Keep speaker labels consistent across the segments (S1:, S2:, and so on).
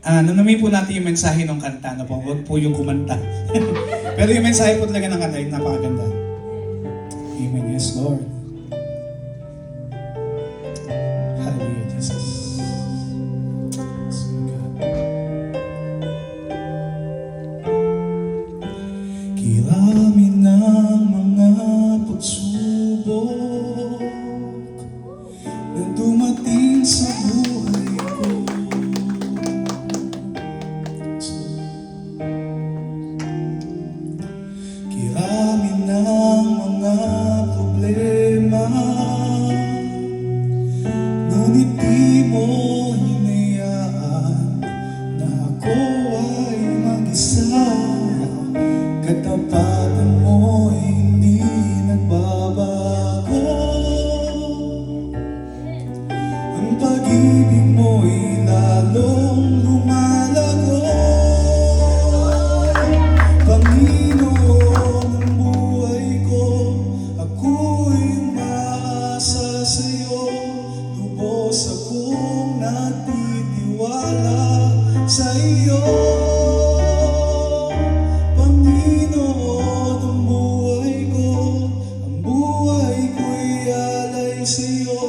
S1: Nanumin po natin yung mensahe ng kanta na po. Huwag po yung kumanta. Pero yung mensahe po talaga ng kanta, yung napakaganda. Amen. Yes, Lord. Hallelujah, Jesus. Yes, God. Kiramin ng mga pagsubok na dumating sa buhay ko. Kiramin ng mga problema, ngunit di mo hinayaan na ako ay mag-isa. Katapatan mo hindi nagbabago, ang pag-ibig mo'y lalong lumalago. Panginoon ng buhay ko, ako'y umaasa sa'yo. Lubos akong natitiwala sa iyo. Panginoon ng buhay ko, ang buhay ko'y alay sa'yo.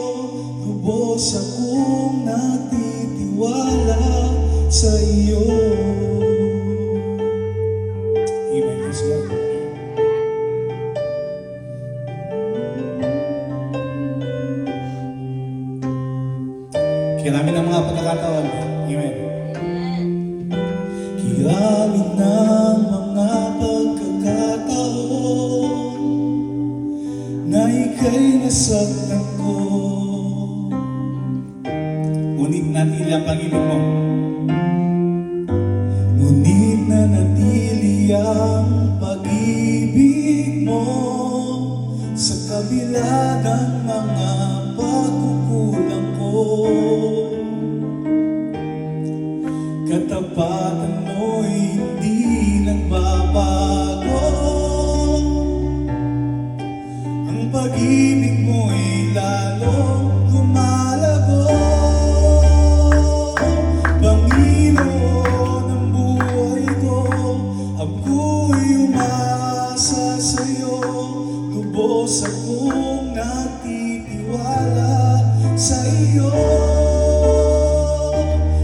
S1: Lubos akong natitiwala sa iyo. Amen. Yes, Lord. Kiramin ang mga pagkakataon. Amen. Kiramin ng mga pagkakataon na ika'y nasaktan ko, ngunit natili ang pag-ibig mo. Ngunit nanatili ang pag-ibig mo sa kabila ng mga pagkukulang ko. Katapatan mo'y hindi nagbabago, ang pag-ibig mo'y lalong lumalago. Panginoon ng buhay ko, ako'y umaasa sa'yo. Lubos akong natitiwala sa iyo.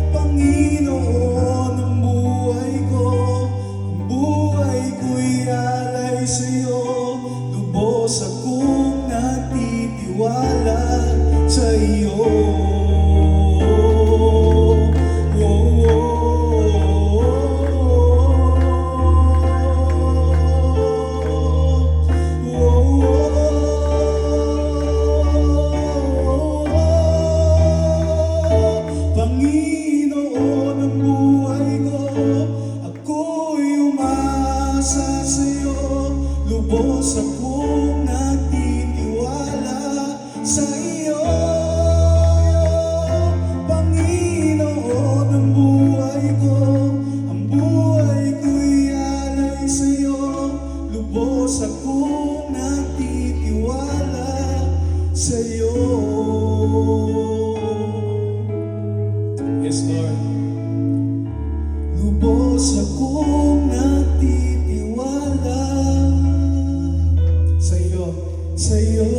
S1: Panginoon ng buhay ko, ang buhay ko'y alay sa'yo. Lubos akong natitiwala sa iyo. Panginoon ng buhay ko, ako'y umaasa sa'yo. Lubos akong natitiwala sa iyo. Panginoon ng buhay ko, ang buhay ko'y alay sa'yo. Lubos akong natitiwala sa iyo. Yes, Lord. Lubos akong natitiwala sa iyo, sa iyo.